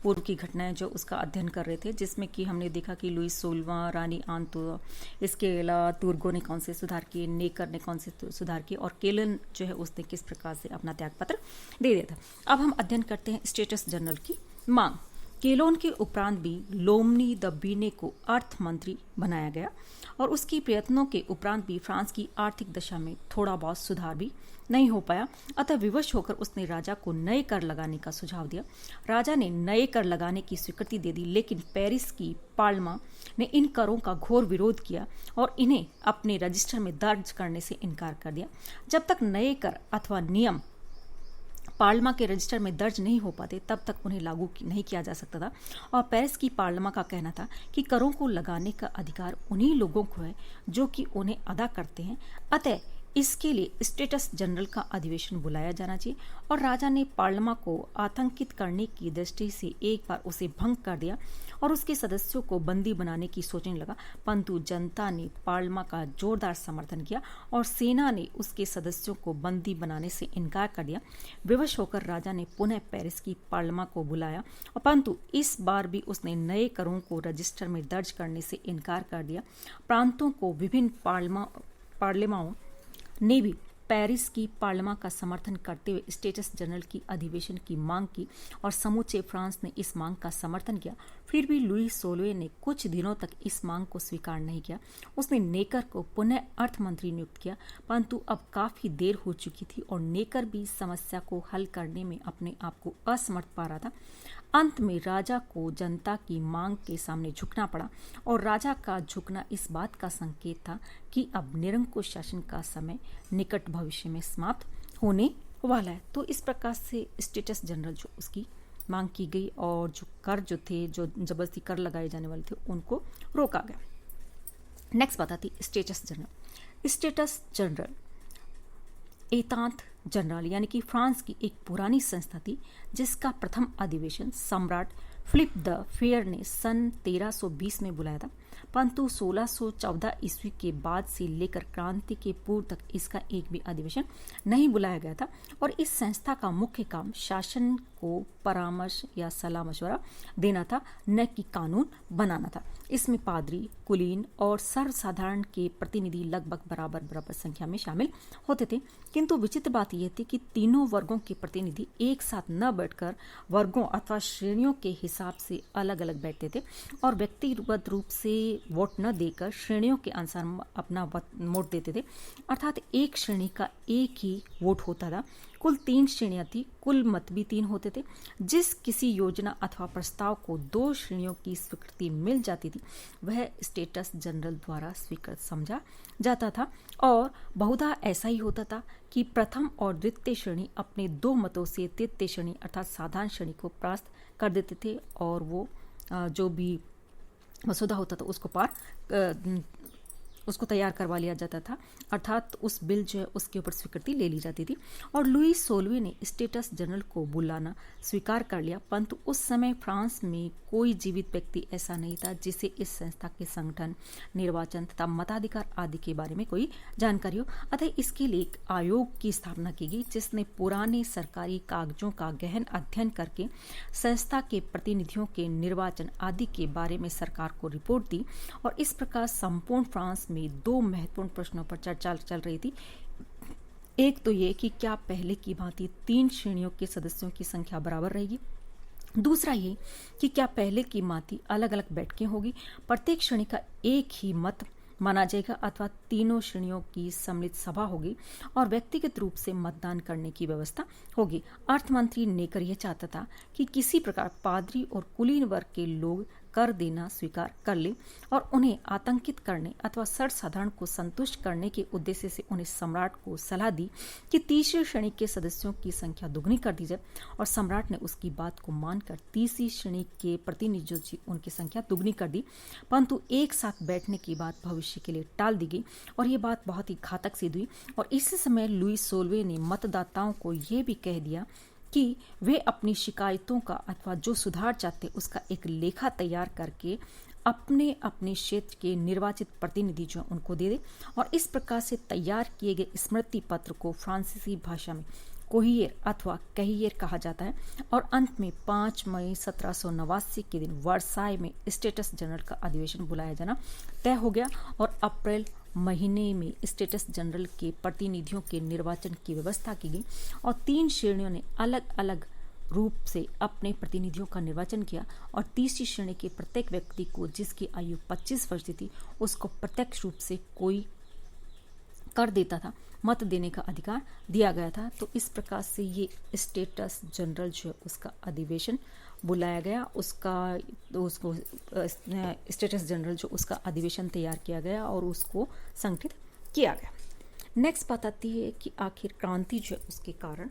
पूर्व की घटनाएं जो उसका अध्ययन कर रहे थे, जिसमें कि हमने देखा कि लुईस 16वां, रानी आंतो, इसके अलावा तुर्गो ने कौन से सुधार किए, नेकर ने कौन से सुधार किए और केलन जो है उसने किस प्रकार से अपना त्यागपत्र दे दिया था। अब हम अध्ययन करते हैं स्टेटस जनरल की मांग। केलोन के उपरांत भी लोमनी द बीने को अर्थ मंत्री बनाया गया और उसकी प्रयत्नों के उपरांत भी फ्रांस की आर्थिक दशा में थोड़ा बहुत सुधार भी नहीं हो पाया। अतः विवश होकर उसने राजा को नए कर लगाने का सुझाव दिया। राजा ने नए कर लगाने की स्वीकृति दे दी, लेकिन पेरिस की पार्लिमा ने इन करों का घोर विरोध किया और इन्हें अपने रजिस्टर में दर्ज करने से इनकार कर दिया। जब तक नए कर अथवा नियम पार्लिमा के रजिस्टर में दर्ज नहीं हो पाते तब तक उन्हें लागू नहीं किया जा सकता था। और पेरिस की पार्लिमा का कहना था कि करों को लगाने का अधिकार उन्हीं लोगों को है जो कि उन्हें अदा करते हैं। अतः इसके लिए स्टेटस जनरल का अधिवेशन बुलाया जाना चाहिए और राजा ने पार्लिमा को आतंकित करने की दृष्टि से एक बार उसे भंग कर दिया और उसके सदस्यों को बंदी बनाने की सोचने लगा। परंतु जनता ने पार्लिमा का जोरदार समर्थन किया और सेना ने उसके सदस्यों को बंदी बनाने से इनकार कर दिया। विवश होकर राजा ने पुनः पेरिस की पार्लिमा को बुलाया और परंतु इस बार भी उसने नए करों को रजिस्टर में दर्ज करने से इनकार कर दिया। प्रांतों को विभिन्न पार्लिमाओं ने भी पेरिस की पार्लिमा का समर्थन करते हुए स्टेटस जनरल की अधिवेशन की मांग की और समूचे फ्रांस ने इस मांग का समर्थन किया। फिर भी लुई 16वें ने कुछ दिनों तक इस मांग को स्वीकार नहीं किया। उसने नेकर को पुनः अर्थमंत्री नियुक्त किया, परंतु अब काफी देर हो चुकी थी और नेकर भी समस्या को हल करने में अपने आप को असमर्थ पा रहा था। अंत में राजा को जनता की मांग के सामने झुकना पड़ा और राजा का झुकना इस बात का संकेत था कि अब निरंकुश शासन का समय निकट भविष्य में समाप्त होने वाला है। तो इस प्रकार से स्टेटस जनरल जो उसकी मांग की गई और जो कर जो थे, जो जबरदस्ती कर लगाए जाने वाले थे, उनको रोका गया। नेक्स्ट बताती स्टेटस जनरल। स्टेटस जनरल एतांत जनरल यानी कि फ्रांस की एक पुरानी संस्था थी जिसका प्रथम अधिवेशन सम्राट फिलिप द फेयर ने सन 1320 में बुलाया था, परंतु 1614 ईस्वी के बाद से लेकर क्रांति के पूर्व तक इसका एक भी अधिवेशन नहीं बुलाया गया था। और इस संस्था का मुख्य काम शासन को परामर्श या सलाह मशवरा देना था, न कि कानून बनाना था। इसमें पादरी, कुलीन और सर्वसाधारण के प्रतिनिधि लगभग बराबर संख्या में शामिल होते थे, किंतु विचित्र बात यह थी कि तीनों वर्गों के प्रतिनिधि एक साथ न बैठकर वर्गों अथवा श्रेणियों के हिसाब से अलग अलग बैठते थे और व्यक्तिगत रूप से वोट न देकर श्रेणियों के अनुसार अपना वोट देते थे। अर्थात एक श्रेणी का एक ही वोट होता था। कुल 3 श्रेणियां थी, कुल मत भी 3 होते थे। जिस किसी योजना अथवा प्रस्ताव को 2 श्रेणियों की स्वीकृति मिल जाती थी वह स्टेटस जनरल द्वारा स्वीकृत समझा जाता था और बहुधा ऐसा ही होता था कि प्रथम और द्वितीय श्रेणी अपने 2 मतों से तृतीय श्रेणी अर्थात साधारण श्रेणी को परास्त कर देते थे और वो जो भी मसौदा होता था उसको तैयार करवा लिया जाता था, अर्थात उस बिल जो है उसके ऊपर स्वीकृति ले ली जाती थी। और लुई 16वें ने स्टेटस जनरल को बुलाना स्वीकार कर लिया, परंतु उस समय फ्रांस में कोई जीवित व्यक्ति ऐसा नहीं था जिसे इस संस्था के संगठन, निर्वाचन तथा मताधिकार आदि के बारे में कोई जानकारी हो। अतः इसके लिए एक आयोग की स्थापना की गई जिसने पुराने सरकारी कागजों का गहन अध्ययन करके संस्था के प्रतिनिधियों के निर्वाचन आदि के बारे में सरकार को रिपोर्ट दी। और इस प्रकार संपूर्ण फ्रांस में 2 महत्वपूर्ण प्रश्नों पर चर्चा चल रही थी। एक तो ये कि क्या पहले की भांति 3 श्रेणियों के सदस्यों की संख्या बराबर रहेगी। दूसरा ये कि क्या पहले की भांति अलग अलग बैठकें होगी, प्रत्येक श्रेणी का एक ही मत माना जाएगा अथवा तीनों श्रेणियों की सम्मिलित सभा होगी और व्यक्तिगत रूप से मतदान करने की व्यवस्था होगी। अर्थमंत्री नेकर यह चाहता था कि किसी प्रकार पादरी और कुलीन वर्ग के लोग कर देना स्वीकार कर ले और उन्हें आतंकित करने अथवा सर्वसाधारण को संतुष्ट करने के उद्देश्य से उन्हें सम्राट को सलाह दी कि तीसरी श्रेणी के सदस्यों की संख्या दुगनी कर दी जाए और सम्राट ने उसकी बात को मानकर तीसरी श्रेणी के प्रतिनिधियों की उनकी संख्या दुगनी कर दी, परंतु एक साथ बैठने की बात भविष्य के लिए टाल दी गई और ये बात बहुत ही घातक सिद्ध हुई। और इसी समय लुई 16वें ने मतदाताओं को यह भी कह दिया कि वे अपनी शिकायतों का अथवा जो सुधार चाहते उसका एक लेखा तैयार करके अपने अपने क्षेत्र के निर्वाचित प्रतिनिधि जो उनको दे दे। और इस प्रकार से तैयार किए गए स्मृति पत्र को फ्रांसीसी भाषा में कोहिएर अथवा कहिएर कहा जाता है। और अंत में 5 मई 1789 के दिन वर्साई में स्टेटस जनरल का अधिवेशन बुलाया जाना तय हो गया और अप्रैल महीने में स्टेटस जनरल के प्रतिनिधियों के निर्वाचन की व्यवस्था की गई और 3 श्रेणियों ने अलग अलग रूप से अपने प्रतिनिधियों का निर्वाचन किया और तीसरी श्रेणी के प्रत्येक व्यक्ति को जिसकी आयु 25 वर्ष थी उसको प्रत्यक्ष रूप से कोई कर देता था, मत देने का अधिकार दिया गया था। तो इस प्रकार से ये स्टेटस जनरल जो है उसका अधिवेशन बुलाया गया, उसको स्टेटस जनरल जो उसका अधिवेशन तैयार किया गया और उसको संगठित किया गया। नेक्स्ट बात आती है कि आखिर क्रांति जो है उसके कारण